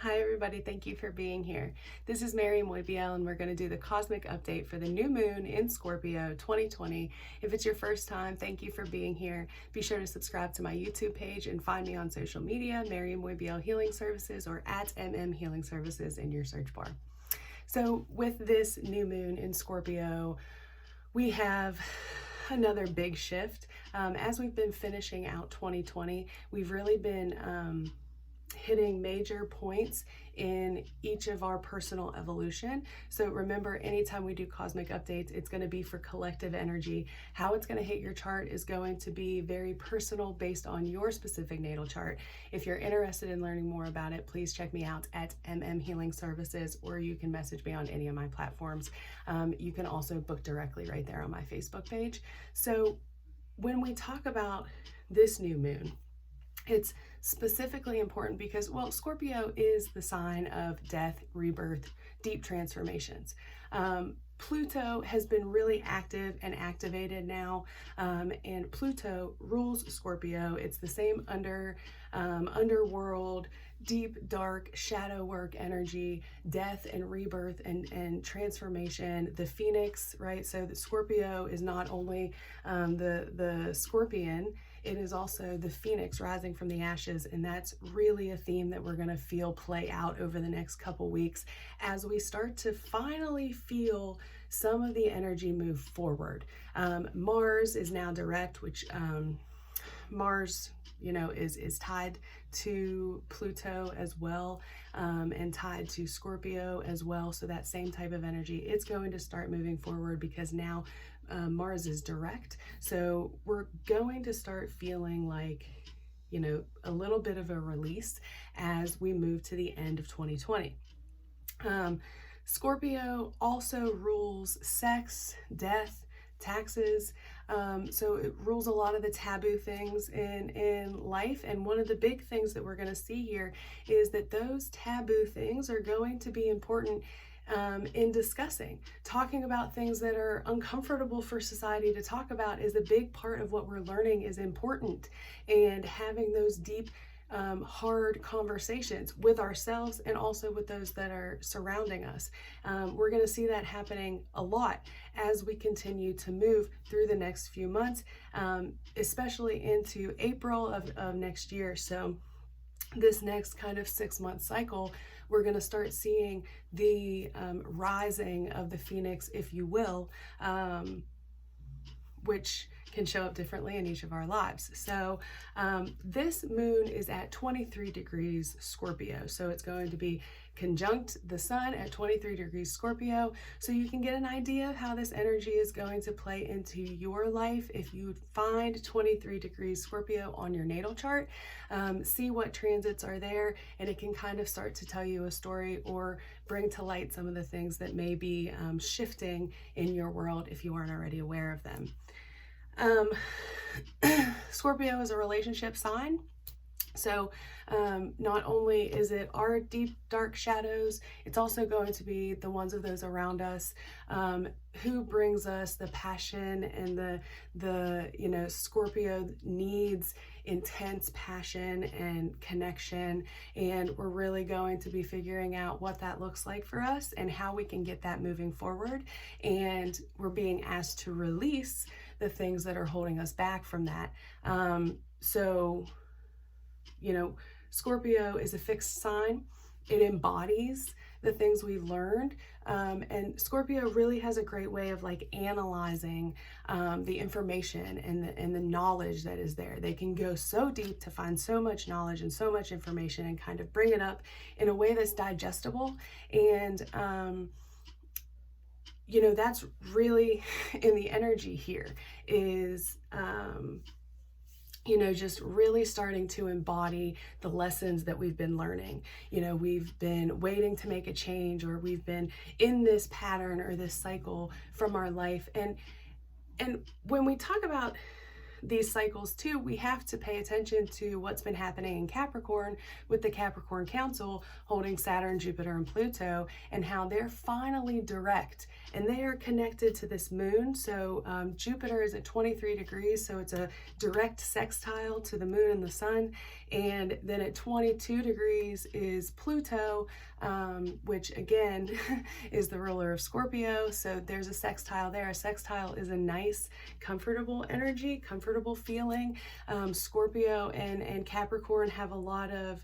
Hi everybody, thank you for being here. This is Mairi Moibeal and we're going to do the cosmic update for the new moon in Scorpio 2020. If it's your first time, thank you for being here. Be sure to subscribe to my YouTube page and find me on social media, Mairi Moibeal Healing Services or at mmhealingservices in your search bar. So with this new moon in Scorpio, we have another big shift. As we've been finishing out 2020, we've really been hitting major points in each of our personal evolution. So remember, anytime we do cosmic updates, it's going to be for collective energy. How it's going to hit your chart is going to be very personal based on your specific natal chart. If you're interested in learning more about it, please check me out at mmhealingservices, or you can message me on any of my platforms. You can also book directly right there on my Facebook page. So when we talk about this new moon, it's specifically important because, well, Scorpio is the sign of death, rebirth, deep transformations. Pluto has been really active and activated now, and Pluto rules Scorpio. It's the same underworld, deep, dark, shadow work energy, death and rebirth and transformation. The Phoenix, right? So the Scorpio is not only the scorpion, it is also the Phoenix rising from the ashes, and that's really a theme that we're going to feel play out over the next couple weeks as we start to finally feel some of the energy move forward. Mars is now direct, which Mars, is tied to Pluto as well, and tied to Scorpio as well. So that same type of energy, it's going to start moving forward because now Mars is direct. So we're going to start feeling like, a little bit of a release as we move to the end of 2020. Scorpio also rules sex, death, taxes. So it rules a lot of the taboo things in life. And one of the big things that we're going to see here is that those taboo things are going to be important in discussing. Talking about things that are uncomfortable for society to talk about is a big part of what we're learning is important. And having those deep, hard conversations with ourselves and also with those that are surrounding us. We're going to see that happening a lot as we continue to move through the next few months, especially into April of next year. So this next kind of 6-month cycle, we're going to start seeing the rising of the Phoenix, if you will, which can show up differently in each of our lives. So this moon is at 23 degrees Scorpio. So it's going to be conjunct the sun at 23 degrees Scorpio. So you can get an idea of how this energy is going to play into your life. If you find 23 degrees Scorpio on your natal chart, see what transits are there, and it can kind of start to tell you a story or bring to light some of the things that may be shifting in your world if you aren't already aware of them. Scorpio is a relationship sign. So not only is it our deep, dark shadows, it's also going to be the ones of those around us, who brings us the passion and the Scorpio needs intense passion and connection. And we're really going to be figuring out what that looks like for us and how we can get that moving forward. And we're being asked to release the things that are holding us back from that. Scorpio is a fixed sign. It embodies the things we've learned. And Scorpio really has a great way of analyzing the information and the knowledge that is there. They can go so deep to find so much knowledge and so much information and kind of bring it up in a way that's digestible. And that's really in the energy here is, just really starting to embody the lessons that we've been learning. We've been waiting to make a change, or we've been in this pattern or this cycle from our life. And when we talk about these cycles too, we have to pay attention to what's been happening in Capricorn with the Capricorn Council holding Saturn, Jupiter, and Pluto, and how they're finally direct and they are connected to this moon. So Jupiter is at 23 degrees, so it's a direct sextile to the moon and the sun, And then at 22 degrees is Pluto, which again is the ruler of Scorpio. So there's a sextile there. A sextile is a nice, comfortable energy, comfortable feeling. Scorpio and Capricorn have a lot of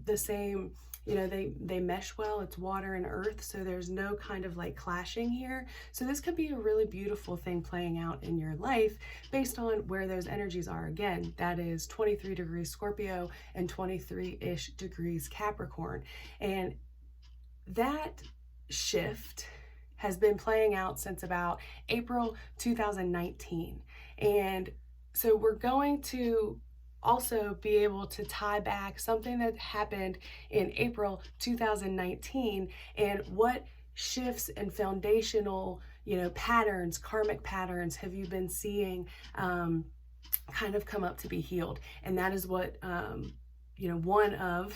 the same, you know, they mesh well. It's water and earth, so there's no kind of like clashing here. So this could be a really beautiful thing playing out in your life based on where those energies are. Again, that is 23 degrees Scorpio and 23-ish degrees Capricorn. And that shift has been playing out since about April 2019. And so we're going to also be able to tie back something that happened in April 2019 and what shifts and foundational, you know, patterns, karmic patterns have you been seeing kind of come up to be healed. And that is what you know, one of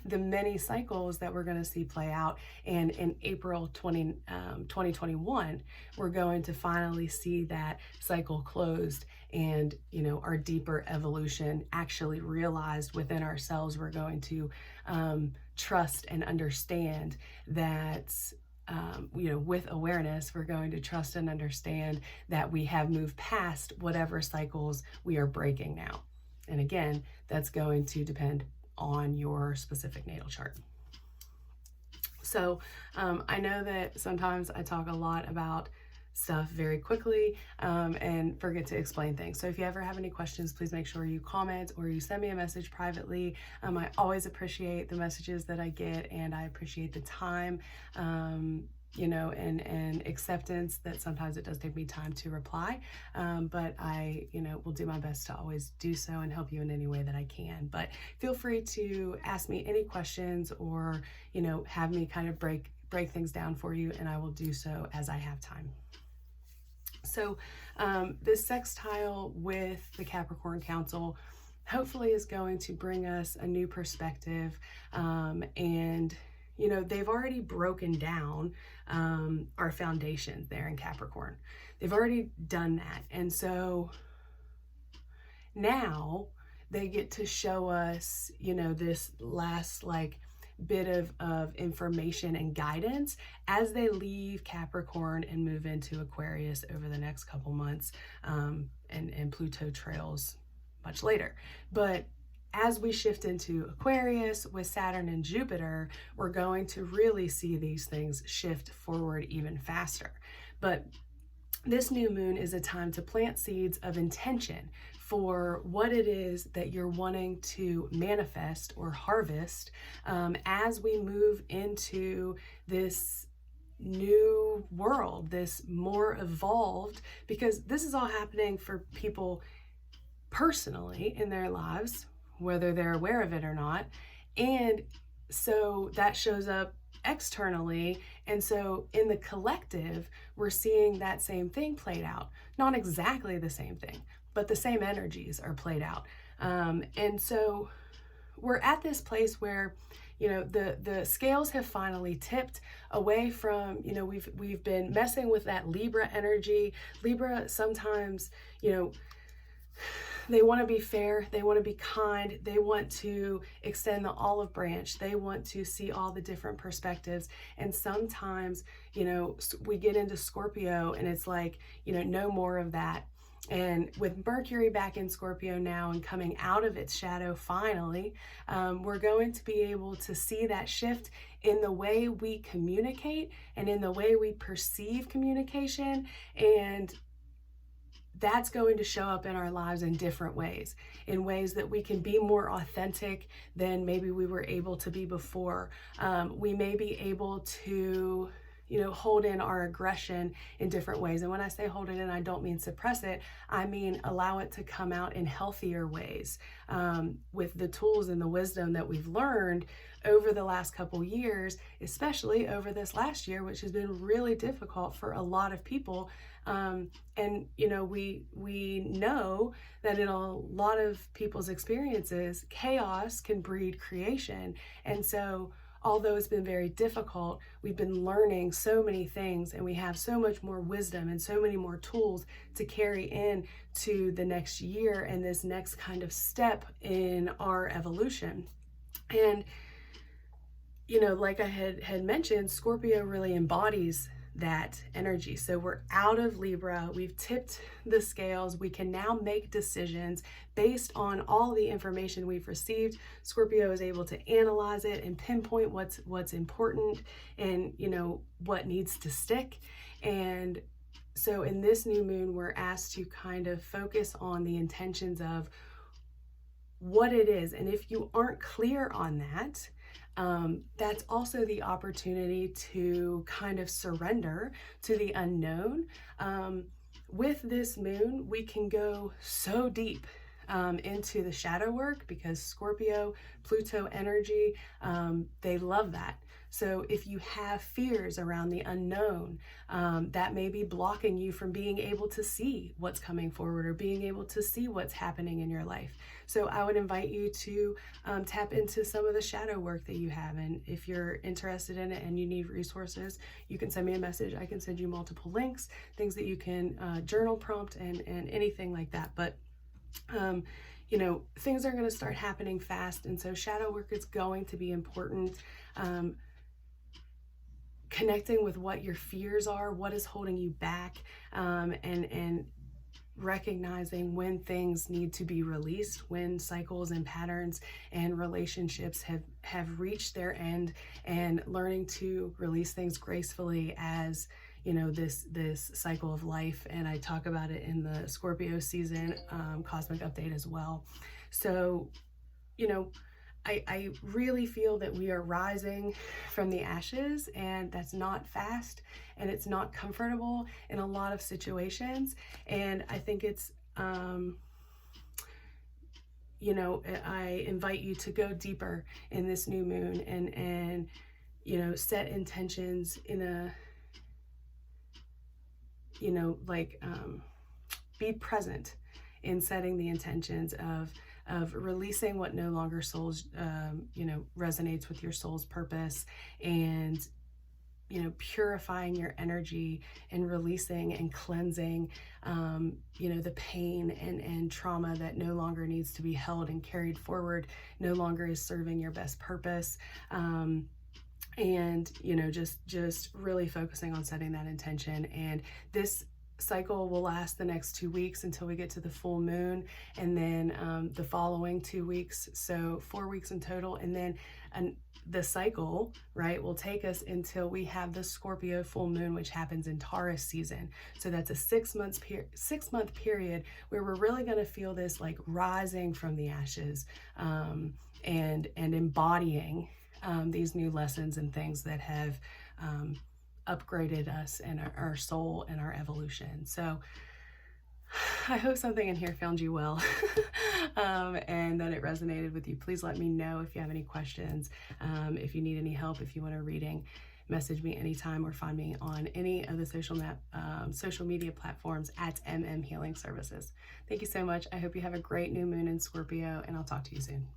the many cycles that we're going to see play out. And in April 2021, we're going to finally see that cycle closed and, you know, our deeper evolution actually realized within ourselves. We're going to trust and understand that, you know, with awareness, we're going to trust and understand that we have moved past whatever cycles we are breaking now. And again, that's going to depend on your specific natal chart. So I know that sometimes I talk a lot about stuff very quickly and forget to explain things. So if you ever have any questions, please make sure you comment or you send me a message privately. I always appreciate the messages that I get, and I appreciate the time you know, and acceptance that sometimes it does take me time to reply. But I, you know, will do my best to always do so and help you in any way that I can. But feel free to ask me any questions or, you know, have me kind of break things down for you, and I will do so as I have time. So this sextile with the Capricorn Council hopefully is going to bring us a new perspective, and you know, they've already broken down our foundation there in Capricorn. They've already done that. And so now they get to show us, you know, this last like bit of information and guidance as they leave Capricorn and move into Aquarius over the next couple months, and Pluto trails much later. But as we shift into Aquarius with Saturn and Jupiter, we're going to really see these things shift forward even faster. But this new moon is a time to plant seeds of intention for what it is that you're wanting to manifest or harvest as we move into this new world, this more evolved, because this is all happening for people personally in their lives, whether they're aware of it or not. And so that shows up externally. And so in the collective, we're seeing that same thing played out. Not exactly the same thing, but the same energies are played out. And so we're at this place where, you know, the scales have finally tipped away from, you know, we've been messing with that Libra energy. Libra sometimes, you know, they want to be fair, they want to be kind, they want to extend the olive branch, they want to see all the different perspectives. And sometimes, you know, we get into Scorpio and it's like, you know, no more of that. And with Mercury back in Scorpio now and coming out of its shadow finally, we're going to be able to see that shift in the way we communicate and in the way we perceive communication. And that's going to show up in our lives in different ways, in ways that we can be more authentic than maybe we were able to be before. We may be able to, you know, hold in our aggression in different ways. And when I say hold it in, I don't mean suppress it. I mean allow it to come out in healthier ways with the tools and the wisdom that we've learned over the last couple years, especially over this last year, which has been really difficult for a lot of people. And, you know, we know that in a lot of people's experiences, chaos can breed creation. And so although it's been very difficult, we've been learning so many things, and we have so much more wisdom and so many more tools to carry in to the next year and this next kind of step in our evolution. And, you know, like I had mentioned, Scorpio really embodies that energy. So we're out of Libra, we've tipped the scales, we can now make decisions based on all the information we've received. Scorpio is able to analyze it and pinpoint what's important and, you know, what needs to stick. And so in this new moon, we're asked to kind of focus on the intentions of what it is. And if you aren't clear on that, that's also the opportunity to kind of surrender to the unknown. With this moon, we can go so deep into the shadow work, because Scorpio, Pluto energy, they love that. So if you have fears around the unknown, that may be blocking you from being able to see what's coming forward or being able to see what's happening in your life. So I would invite you to tap into some of the shadow work that you have. And if you're interested in it and you need resources, you can send me a message. I can send you multiple links, things that you can journal prompt and anything like that. But you know, things are going to start happening fast. And so shadow work is going to be important. Connecting with what your fears are, what is holding you back, and recognizing when things need to be released, when cycles and patterns and relationships have reached their end, and learning to release things gracefully as, you know, this cycle of life. And I talk about it in the Scorpio season cosmic update as well. So, you know, I really feel that we are rising from the ashes, and that's not fast and it's not comfortable in a lot of situations. And I think it's, you know, I invite you to go deeper in this new moon and you know, set intentions in a, you know, like be present in setting the intentions of releasing what no longer you know, resonates with your soul's purpose, and, you know, purifying your energy and releasing and cleansing, you know, the pain and trauma that no longer needs to be held and carried forward, no longer is serving your best purpose. And, you know, just really focusing on setting that intention. And this cycle will last the next 2 weeks until we get to the full moon, and then the following 2 weeks, so 4 weeks in total. And then the cycle, right, will take us until we have the Scorpio full moon, which happens in Taurus season. So that's a 6 month period where we're really going to feel this like rising from the ashes, and embodying these new lessons and things that have upgraded us and our soul and our evolution. So I hope something in here found you well, and that it resonated with you. Please let me know if you have any questions, if you need any help, if you want a reading. Message me anytime or find me on any of the social media platforms at mmhealingservices. Thank you so much. I hope you have a great new moon in Scorpio, and I'll talk to you soon.